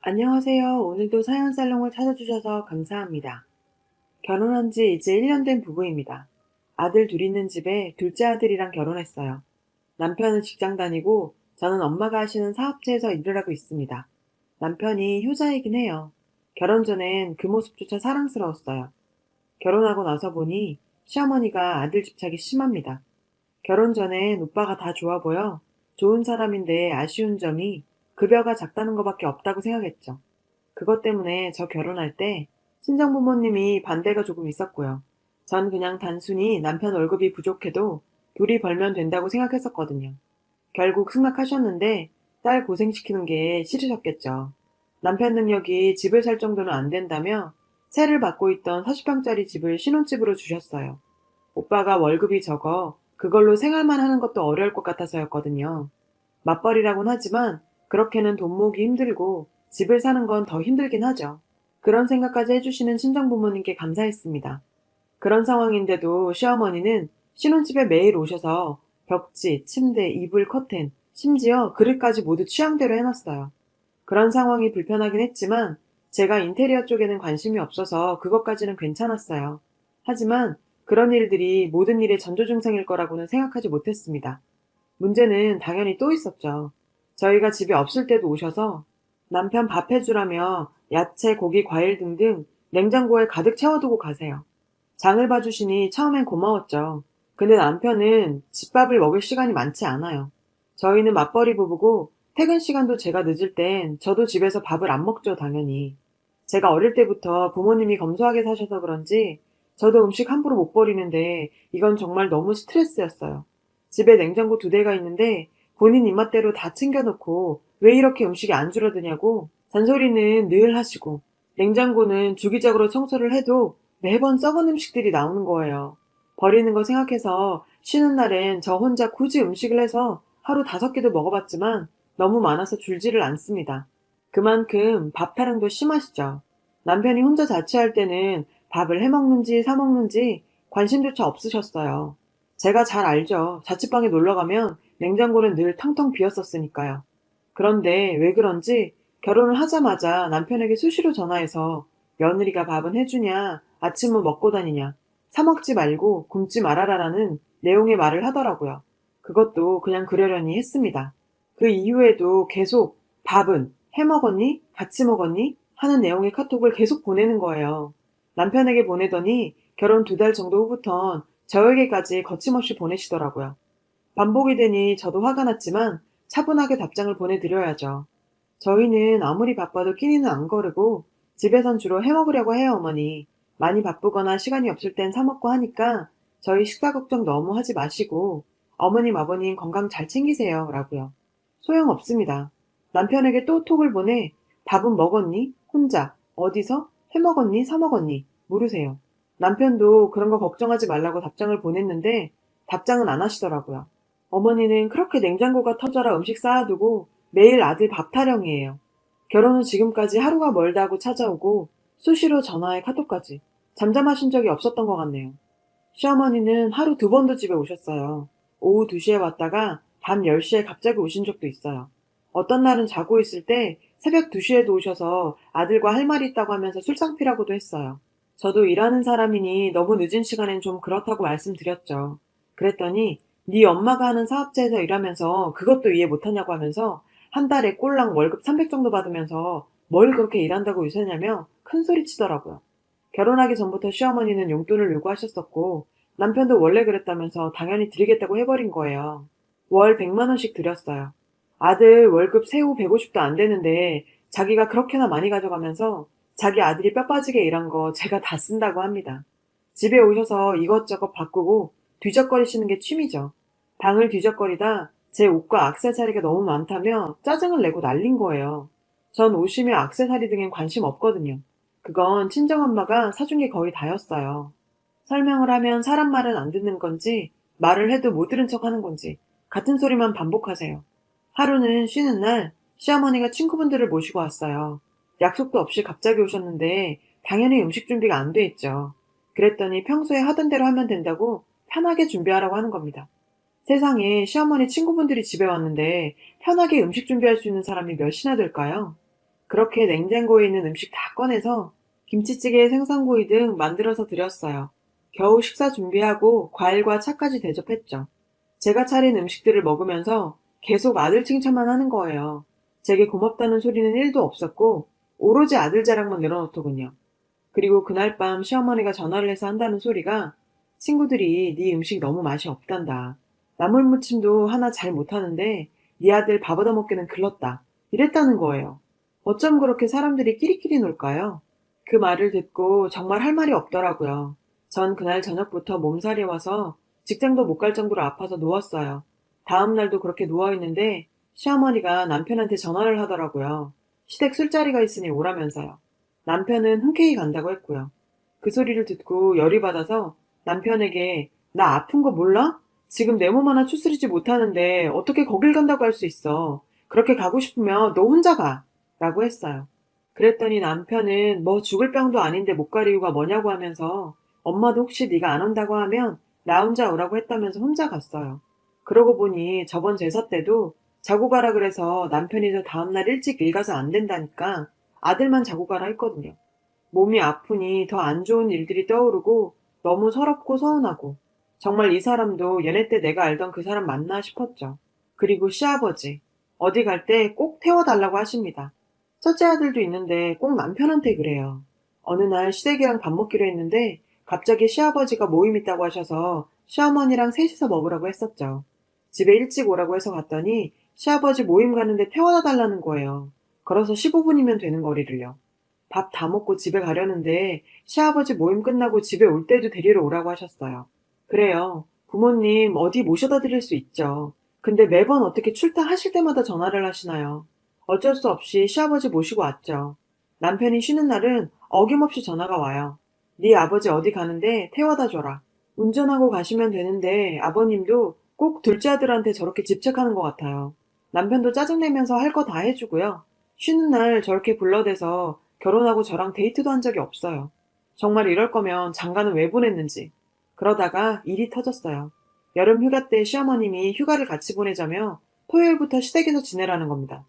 안녕하세요. 오늘도 사연 살롱을 찾아주셔서 감사합니다. 결혼한 지 이제 1년 된 부부입니다. 아들 둘 있는 집에 둘째 아들이랑 결혼했어요. 남편은 직장 다니고 저는 엄마가 하시는 사업체에서 일을 하고 있습니다. 남편이 효자이긴 해요. 결혼 전엔 그 모습조차 사랑스러웠어요. 결혼하고 나서 보니 시어머니가 아들 집착이 심합니다. 결혼 전엔 오빠가 다 좋아 보여 좋은 사람인데 아쉬운 점이 급여가 작다는 것밖에 없다고 생각했죠. 그것 때문에 저 결혼할 때 친정부모님이 반대가 조금 있었고요. 전 그냥 단순히 남편 월급이 부족해도 둘이 벌면 된다고 생각했었거든요. 결국 승낙하셨는데 딸 고생시키는 게 싫으셨겠죠. 남편 능력이 집을 살 정도는 안 된다며 세를 받고 있던 40평짜리 집을 신혼집으로 주셨어요. 오빠가 월급이 적어 그걸로 생활만 하는 것도 어려울 것 같아서였거든요. 맞벌이라곤 하지만 그렇게는 돈 모으기 힘들고 집을 사는 건 더 힘들긴 하죠. 그런 생각까지 해주시는 친정부모님께 감사했습니다. 그런 상황인데도 시어머니는 신혼집에 매일 오셔서 벽지, 침대, 이불, 커튼, 심지어 그릇까지 모두 취향대로 해놨어요. 그런 상황이 불편하긴 했지만 제가 인테리어 쪽에는 관심이 없어서 그것까지는 괜찮았어요. 하지만 그런 일들이 모든 일의 전조증상일 거라고는 생각하지 못했습니다. 문제는 당연히 또 있었죠. 저희가 집에 없을 때도 오셔서 남편 밥 해주라며 야채, 고기, 과일 등등 냉장고에 가득 채워두고 가세요. 장을 봐주시니 처음엔 고마웠죠. 근데 남편은 집밥을 먹을 시간이 많지 않아요. 저희는 맞벌이 부부고 퇴근 시간도 제가 늦을 땐 저도 집에서 밥을 안 먹죠, 당연히. 제가 어릴 때부터 부모님이 검소하게 사셔서 그런지 저도 음식 함부로 못 버리는데 이건 정말 너무 스트레스였어요. 집에 냉장고 2대가 있는데 본인 입맛대로 다 챙겨놓고 왜 이렇게 음식이 안 줄어드냐고 잔소리는 늘 하시고 냉장고는 주기적으로 청소를 해도 매번 썩은 음식들이 나오는 거예요. 버리는 거 생각해서 쉬는 날엔 저 혼자 굳이 음식을 해서 하루 5끼도 먹어봤지만 너무 많아서 줄지를 않습니다. 그만큼 밥 타령도 심하시죠. 남편이 혼자 자취할 때는 밥을 해먹는지 사먹는지 관심조차 없으셨어요. 제가 잘 알죠. 자취방에 놀러가면 냉장고는 늘 텅텅 비었었으니까요. 그런데 왜 그런지 결혼을 하자마자 남편에게 수시로 전화해서 며느리가 밥은 해주냐, 아침은 먹고 다니냐, 사 먹지 말고 굶지 말아라라는 내용의 말을 하더라고요. 그것도 그냥 그러려니 했습니다. 그 이후에도 계속 밥은 해 먹었니? 같이 먹었니? 하는 내용의 카톡을 계속 보내는 거예요. 남편에게 보내더니 결혼 2달 정도 후부턴 저에게까지 거침없이 보내시더라고요. 반복이 되니 저도 화가 났지만 차분하게 답장을 보내드려야죠. 저희는 아무리 바빠도 끼니는 안 거르고 집에선 주로 해먹으려고 해요, 어머니. 많이 바쁘거나 시간이 없을 땐 사먹고 하니까 저희 식사 걱정 너무 하지 마시고 어머님, 아버님 건강 잘 챙기세요. 라고요. 소용없습니다. 남편에게 또 톡을 보내 밥은 먹었니? 혼자? 어디서? 해먹었니? 사먹었니? 물으세요. 남편도 그런 거 걱정하지 말라고 답장을 보냈는데 답장은 안 하시더라고요. 어머니는 그렇게 냉장고가 터져라 음식 쌓아두고 매일 아들 밥 타령이에요. 결혼 후 지금까지 하루가 멀다고 찾아오고 수시로 전화에 카톡까지. 잠잠하신 적이 없었던 것 같네요. 시어머니는 하루 2번도 집에 오셨어요. 오후 2시에 왔다가 밤 10시에 갑자기 오신 적도 있어요. 어떤 날은 자고 있을 때 새벽 2시에도 오셔서 아들과 할 말이 있다고 하면서 술상피라고도 했어요. 저도 일하는 사람이니 너무 늦은 시간엔 좀 그렇다고 말씀드렸죠. 그랬더니 네 엄마가 하는 사업체에서 일하면서 그것도 이해 못하냐고 하면서 한 달에 꼴랑 월급 300 정도 받으면서 뭘 그렇게 일한다고 요새냐며 큰소리 치더라고요. 결혼하기 전부터 시어머니는 용돈을 요구하셨었고 남편도 원래 그랬다면서 당연히 드리겠다고 해버린 거예요. 월 100만 원씩 드렸어요. 아들 월급 세후 150도 안 되는데 자기가 그렇게나 많이 가져가면서 자기 아들이 뼈 빠지게 일한 거 제가 다 쓴다고 합니다. 집에 오셔서 이것저것 바꾸고 뒤적거리시는 게 취미죠. 방을 뒤적거리다 제 옷과 액세서리가 너무 많다며 짜증을 내고 날린 거예요. 전 옷이며 액세서리 등엔 관심 없거든요. 그건 친정엄마가 사준 게 거의 다였어요. 설명을 하면 사람 말은 안 듣는 건지 말을 해도 못 들은 척 하는 건지 같은 소리만 반복하세요. 하루는 쉬는 날 시어머니가 친구분들을 모시고 왔어요. 약속도 없이 갑자기 오셨는데 당연히 음식 준비가 안 돼 있죠. 그랬더니 평소에 하던 대로 하면 된다고 편하게 준비하라고 하는 겁니다. 세상에 시어머니 친구분들이 집에 왔는데 편하게 음식 준비할 수 있는 사람이 몇이나 될까요? 그렇게 냉장고에 있는 음식 다 꺼내서 김치찌개, 생선구이 등 만들어서 드렸어요. 겨우 식사 준비하고 과일과 차까지 대접했죠. 제가 차린 음식들을 먹으면서 계속 아들 칭찬만 하는 거예요. 제게 고맙다는 소리는 1도 없었고 오로지 아들 자랑만 늘어놓더군요. 그리고 그날 밤 시어머니가 전화를 해서 한다는 소리가 친구들이 네 음식 너무 맛이 없단다. 나물무침도 하나 잘 못하는데 네 아들 밥 얻어먹기는 글렀다. 이랬다는 거예요. 어쩜 그렇게 사람들이 끼리끼리 놀까요? 그 말을 듣고 정말 할 말이 없더라고요. 전 그날 저녁부터 몸살이 와서 직장도 못 갈 정도로 아파서 누웠어요. 다음 날도 그렇게 누워있는데 시어머니가 남편한테 전화를 하더라고요. 시댁 술자리가 있으니 오라면서요. 남편은 흔쾌히 간다고 했고요. 그 소리를 듣고 열이 받아서 남편에게 나 아픈 거 몰라? 지금 내 몸 하나 추스리지 못하는데 어떻게 거길 간다고 할 수 있어. 그렇게 가고 싶으면 너 혼자 가. 라고 했어요. 그랬더니 남편은 뭐 죽을 병도 아닌데 못 갈 이유가 뭐냐고 하면서 엄마도 혹시 네가 안 온다고 하면 나 혼자 오라고 했다면서 혼자 갔어요. 그러고 보니 저번 제사 때도 자고 가라 그래서 남편이 저 다음날 일찍 일 가서 안 된다니까 아들만 자고 가라 했거든요. 몸이 아프니 더 안 좋은 일들이 떠오르고 너무 서럽고 서운하고 정말 이 사람도 연애 때 내가 알던 그 사람 맞나 싶었죠. 그리고 시아버지 어디 갈 때 꼭 태워달라고 하십니다. 첫째 아들도 있는데 꼭 남편한테 그래요. 어느 날 시댁이랑 밥 먹기로 했는데 갑자기 시아버지가 모임 있다고 하셔서 시어머니랑 셋이서 먹으라고 했었죠. 집에 일찍 오라고 해서 갔더니 시아버지 모임 가는데 태워다 달라는 거예요. 걸어서 15분이면 되는 거리를요. 밥 다 먹고 집에 가려는데 시아버지 모임 끝나고 집에 올 때도 데리러 오라고 하셨어요. 그래요. 부모님 어디 모셔다 드릴 수 있죠. 근데 매번 어떻게 출타하실 때마다 전화를 하시나요? 어쩔 수 없이 시아버지 모시고 왔죠. 남편이 쉬는 날은 어김없이 전화가 와요. 네 아버지 어디 가는데 태워다 줘라. 운전하고 가시면 되는데 아버님도 꼭 둘째 아들한테 저렇게 집착하는 것 같아요. 남편도 짜증내면서 할 거 다 해주고요. 쉬는 날 저렇게 불러대서 결혼하고 저랑 데이트도 한 적이 없어요. 정말 이럴 거면 장가는 왜 보냈는지. 그러다가 일이 터졌어요. 여름 휴가 때 시어머님이 휴가를 같이 보내자며 토요일부터 시댁에서 지내라는 겁니다.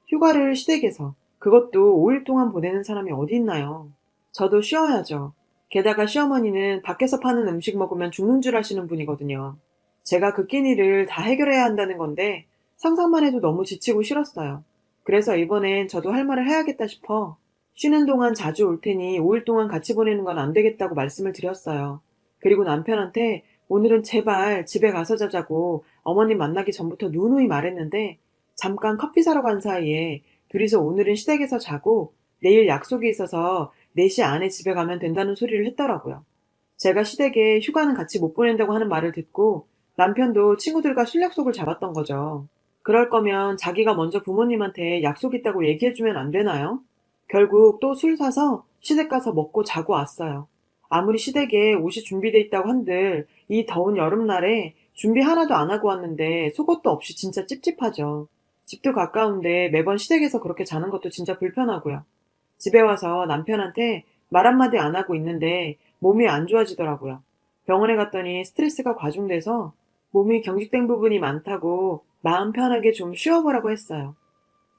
휴가를 시댁에서, 그것도 5일 동안 보내는 사람이 어디 있나요? 저도 쉬어야죠. 게다가 시어머니는 밖에서 파는 음식 먹으면 죽는 줄 아시는 분이거든요. 제가 그 끼니를 다 해결해야 한다는 건데 상상만 해도 너무 지치고 싫었어요. 그래서 이번엔 저도 할 말을 해야겠다 싶어 쉬는 동안 자주 올 테니 5일 동안 같이 보내는 건 안 되겠다고 말씀을 드렸어요. 그리고 남편한테 오늘은 제발 집에 가서 자자고 어머님 만나기 전부터 누누이 말했는데 잠깐 커피 사러 간 사이에 둘이서 오늘은 시댁에서 자고 내일 약속이 있어서 4시 안에 집에 가면 된다는 소리를 했더라고요. 제가 시댁에 휴가는 같이 못 보낸다고 하는 말을 듣고 남편도 친구들과 술 약속을 잡았던 거죠. 그럴 거면 자기가 먼저 부모님한테 약속 있다고 얘기해주면 안 되나요? 결국 또 술 사서 시댁 가서 먹고 자고 왔어요. 아무리 시댁에 옷이 준비돼 있다고 한들 이 더운 여름날에 준비 하나도 안 하고 왔는데 속옷도 없이 진짜 찝찝하죠. 집도 가까운데 매번 시댁에서 그렇게 자는 것도 진짜 불편하고요. 집에 와서 남편한테 말 한마디 안 하고 있는데 몸이 안 좋아지더라고요. 병원에 갔더니 스트레스가 과중돼서 몸이 경직된 부분이 많다고 마음 편하게 좀 쉬어보라고 했어요.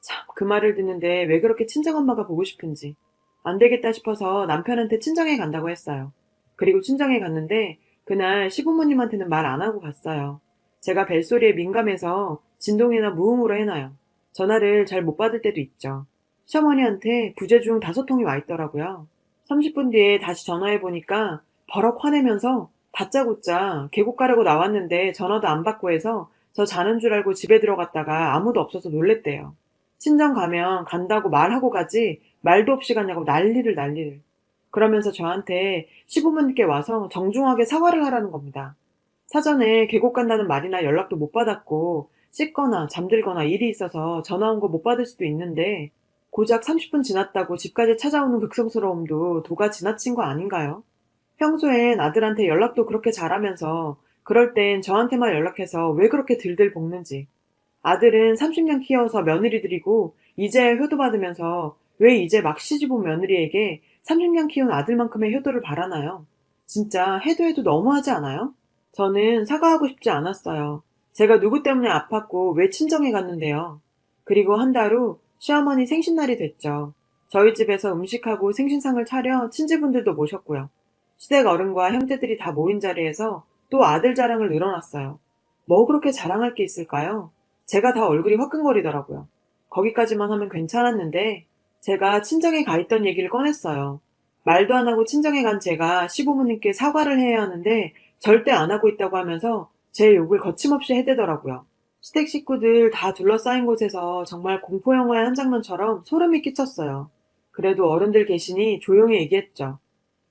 참, 그 말을 듣는데 왜 그렇게 친정엄마가 보고 싶은지. 안 되겠다 싶어서 남편한테 친정에 간다고 했어요. 그리고 친정에 갔는데 그날 시부모님한테는 말 안 하고 갔어요. 제가 벨소리에 민감해서 진동이나 무음으로 해놔요. 전화를 잘 못 받을 때도 있죠. 시어머니한테 부재 중 5통이 와 있더라고요. 30분 뒤에 다시 전화해보니까 버럭 화내면서 다짜고짜 계곡 가려고 나왔는데 전화도 안 받고 해서 저 자는 줄 알고 집에 들어갔다가 아무도 없어서 놀랬대요. 친정 가면 간다고 말하고 가지 말도 없이 가냐고 난리를. 그러면서 저한테 시부모님께 와서 정중하게 사과를 하라는 겁니다. 사전에 계곡 간다는 말이나 연락도 못 받았고 씻거나 잠들거나 일이 있어서 전화 온 거 못 받을 수도 있는데 고작 30분 지났다고 집까지 찾아오는 극성스러움도 도가 지나친 거 아닌가요? 평소엔 아들한테 연락도 그렇게 잘하면서 그럴 땐 저한테만 연락해서 왜 그렇게 들들 볶는지. 아들은 30년 키워서 며느리들이고 이제야 효도받으면서 왜 이제 막 시집온 며느리에게 30년 키운 아들만큼의 효도를 바라나요? 진짜 해도 너무하지 않아요? 저는 사과하고 싶지 않았어요. 제가 누구 때문에 아팠고 왜 친정에 갔는데요. 그리고 한 달 후 시어머니 생신날이 됐죠. 저희 집에서 음식하고 생신상을 차려 친지분들도 모셨고요. 시댁 어른과 형제들이 다 모인 자리에서 또 아들 자랑을 늘어놨어요. 뭐 그렇게 자랑할 게 있을까요? 제가 다 얼굴이 화끈거리더라고요. 거기까지만 하면 괜찮았는데 제가 친정에 가 있던 얘기를 꺼냈어요. 말도 안 하고 친정에 간 제가 시부모님께 사과를 해야 하는데 절대 안 하고 있다고 하면서 제 욕을 거침없이 해대더라고요. 시댁 식구들 다 둘러싸인 곳에서 정말 공포영화의 한 장면처럼 소름이 끼쳤어요. 그래도 어른들 계시니 조용히 얘기했죠.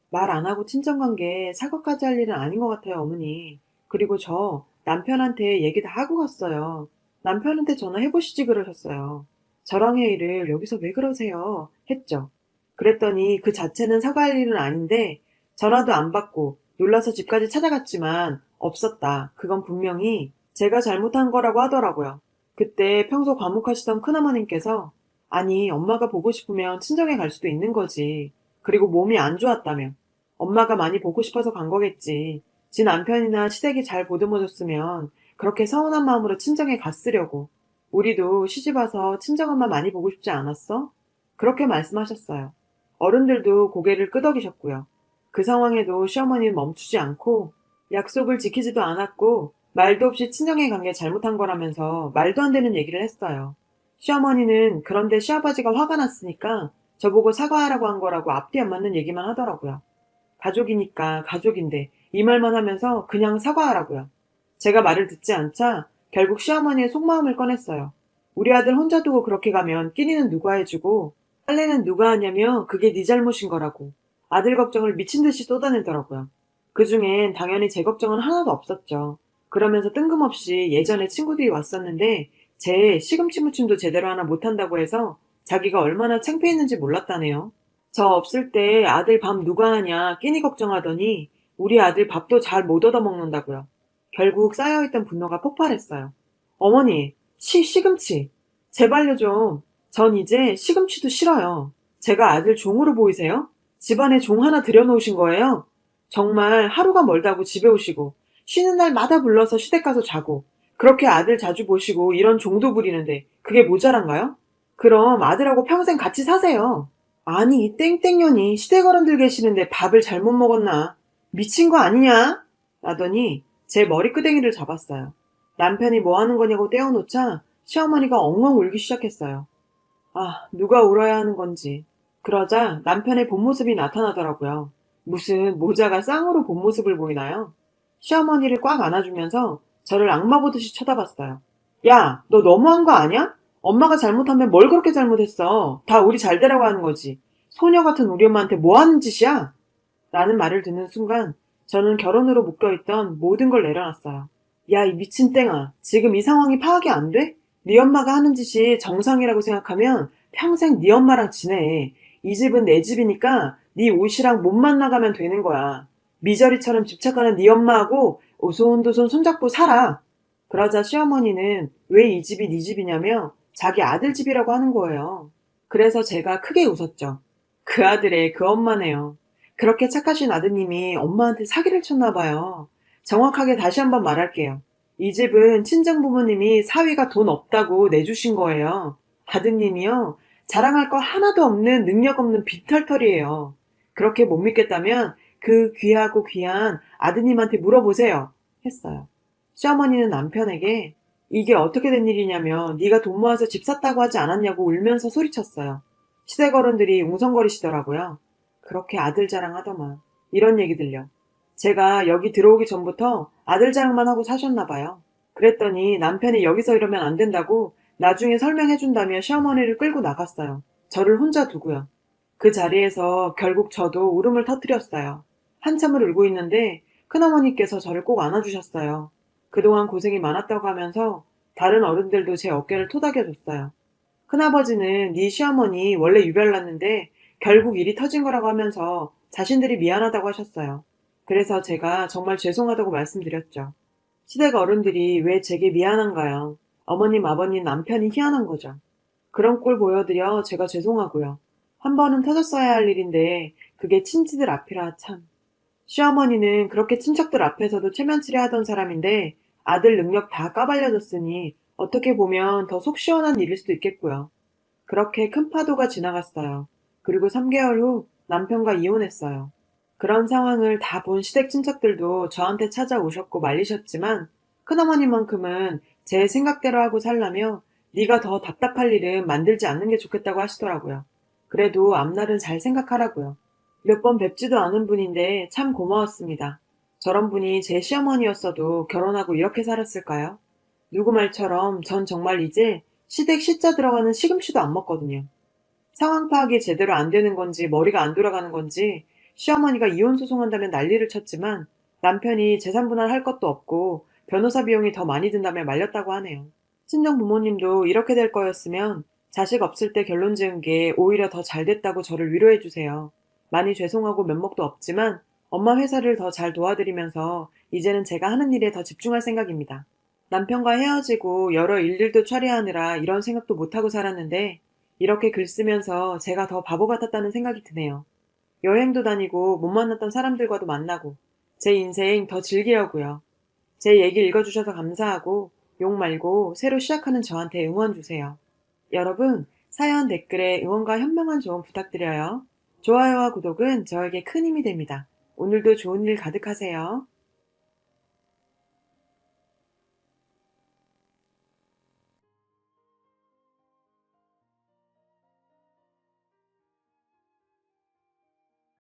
말 안 하고 친정관계 사과까지 할 일은 아닌 것 같아요, 어머니. 그리고 저 남편한테 얘기 다 하고 갔어요. 남편한테 전화해보시지 그러셨어요. 저랑 회의를 여기서 왜 그러세요? 했죠. 그랬더니 그 자체는 사과할 일은 아닌데 전화도 안 받고 놀라서 집까지 찾아갔지만 없었다. 그건 분명히 제가 잘못한 거라고 하더라고요. 그때 평소 과묵하시던 큰어머님께서 아니 엄마가 보고 싶으면 친정에 갈 수도 있는 거지. 그리고 몸이 안 좋았다며. 엄마가 많이 보고 싶어서 간 거겠지. 지 남편이나 시댁이 잘 보듬어줬으면 그렇게 서운한 마음으로 친정에 갔으려고. 우리도 시집와서 친정엄마 많이 보고 싶지 않았어? 그렇게 말씀하셨어요. 어른들도 고개를 끄덕이셨고요. 그 상황에도 시어머니는 멈추지 않고 약속을 지키지도 않았고 말도 없이 친정에 간 게 잘못한 거라면서 말도 안 되는 얘기를 했어요. 시어머니는 그런데 시아버지가 화가 났으니까 저보고 사과하라고 한 거라고 앞뒤 안 맞는 얘기만 하더라고요. 가족이니까 가족인데 이 말만 하면서 그냥 사과하라고요. 제가 말을 듣지 않자 결국 시어머니의 속마음을 꺼냈어요. 우리 아들 혼자 두고 그렇게 가면 끼니는 누가 해주고 빨래는 누가 하냐며 그게 네 잘못인 거라고. 아들 걱정을 미친 듯이 쏟아내더라고요. 그중엔 당연히 제 걱정은 하나도 없었죠. 그러면서 뜬금없이 예전에 친구들이 왔었는데 제 시금치 무침도 제대로 하나 못한다고 해서 자기가 얼마나 창피했는지 몰랐다네요. 저 없을 때 아들 밥 누가 하냐 끼니 걱정하더니 우리 아들 밥도 잘 못 얻어먹는다고요. 결국 쌓여있던 분노가 폭발했어요. 어머니, 시금치. 제발요 좀. 전 이제 시금치도 싫어요. 제가 아들 종으로 보이세요? 집안에 종 하나 들여놓으신 거예요? 정말 하루가 멀다고 집에 오시고 쉬는 날마다 불러서 시댁 가서 자고 그렇게 아들 자주 보시고 이런 종도 부리는데 그게 모자란가요? 그럼 아들하고 평생 같이 사세요. 아니 이 땡땡년이 시댁 어른들 계시는데 밥을 잘못 먹었나? 미친 거 아니냐? 라더니 제 머리끄댕이를 잡았어요. 남편이 뭐 하는 거냐고 떼어놓자 시어머니가 엉엉 울기 시작했어요. 아, 누가 울어야 하는 건지. 그러자 남편의 본 모습이 나타나더라고요. 무슨 모자가 쌍으로 본 모습을 보이나요? 시어머니를 꽉 안아주면서 저를 악마 보듯이 쳐다봤어요. 야, 너 너무한 거 아니야? 엄마가 잘못하면 뭘 그렇게 잘못했어? 다 우리 잘 되라고 하는 거지. 소녀 같은 우리 엄마한테 뭐 하는 짓이야? 라는 말을 듣는 순간 저는 결혼으로 묶여있던 모든 걸 내려놨어요. 야, 이 미친 땡아. 지금 이 상황이 파악이 안 돼? 네 엄마가 하는 짓이 정상이라고 생각하면 평생 네 엄마랑 지내. 이 집은 내 집이니까 네 옷이랑 몸만 나가면 되는 거야. 미저리처럼 집착하는 네 엄마하고 오손도손 손잡고 살아. 그러자 시어머니는 왜 이 집이 네 집이냐며 자기 아들 집이라고 하는 거예요. 그래서 제가 크게 웃었죠. 그 아들의 그 엄마네요. 그렇게 착하신 아드님이 엄마한테 사기를 쳤나 봐요. 정확하게 다시 한번 말할게요. 이 집은 친정 부모님이 사위가 돈 없다고 내주신 거예요. 아드님이요. 자랑할 거 하나도 없는 능력 없는 빈털털이에요. 그렇게 못 믿겠다면 그 귀하고 귀한 아드님한테 물어보세요. 했어요. 시어머니는 남편에게 이게 어떻게 된 일이냐며 네가 돈 모아서 집 샀다고 하지 않았냐고 울면서 소리쳤어요. 시댁 어른들이 웅성거리시더라고요. 그렇게 아들 자랑하더만. 이런 얘기 들려. 제가 여기 들어오기 전부터 아들 자랑만 하고 사셨나 봐요. 그랬더니 남편이 여기서 이러면 안 된다고 나중에 설명해준다며 시어머니를 끌고 나갔어요. 저를 혼자 두고요. 그 자리에서 결국 저도 울음을 터뜨렸어요. 한참을 울고 있는데 큰어머니께서 저를 꼭 안아주셨어요. 그동안 고생이 많았다고 하면서 다른 어른들도 제 어깨를 토닥여줬어요. 큰아버지는 네 시어머니 원래 유별났는데 결국 일이 터진 거라고 하면서 자신들이 미안하다고 하셨어요. 그래서 제가 정말 죄송하다고 말씀드렸죠. 시댁 어른들이 왜 제게 미안한가요? 어머님, 아버님, 남편이 희한한 거죠. 그런 꼴 보여드려 제가 죄송하고요. 한 번은 터졌어야 할 일인데 그게 친지들 앞이라 참. 시어머니는 그렇게 친척들 앞에서도 체면치레 하던 사람인데 아들 능력 다 까발려졌으니 어떻게 보면 더 속 시원한 일일 수도 있겠고요. 그렇게 큰 파도가 지나갔어요. 그리고 3개월 후 남편과 이혼했어요. 그런 상황을 다 본 시댁 친척들도 저한테 찾아오셨고 말리셨지만 큰어머니만큼은 제 생각대로 하고 살라며 네가 더 답답할 일은 만들지 않는 게 좋겠다고 하시더라고요. 그래도 앞날은 잘 생각하라고요. 몇 번 뵙지도 않은 분인데 참 고마웠습니다. 저런 분이 제 시어머니였어도 결혼하고 이렇게 살았을까요? 누구 말처럼 전 정말 이제 시댁 시자 들어가는 시금치도 안 먹거든요. 상황 파악이 제대로 안 되는 건지 머리가 안 돌아가는 건지 시어머니가 이혼 소송한다면 난리를 쳤지만 남편이 재산 분할할 것도 없고 변호사 비용이 더 많이 든다며 말렸다고 하네요. 친정 부모님도 이렇게 될 거였으면 자식 없을 때 결론 지은 게 오히려 더 잘 됐다고 저를 위로해 주세요. 많이 죄송하고 면목도 없지만 엄마 회사를 더 잘 도와드리면서 이제는 제가 하는 일에 더 집중할 생각입니다. 남편과 헤어지고 여러 일들도 처리하느라 이런 생각도 못하고 살았는데 이렇게 글 쓰면서 제가 더 바보 같았다는 생각이 드네요. 여행도 다니고 못 만났던 사람들과도 만나고 제 인생 더 즐기려고요. 제 얘기 읽어주셔서 감사하고 욕 말고 새로 시작하는 저한테 응원 주세요. 여러분, 사연 댓글에 응원과 현명한 조언 부탁드려요. 좋아요와 구독은 저에게 큰 힘이 됩니다. 오늘도 좋은 일 가득하세요.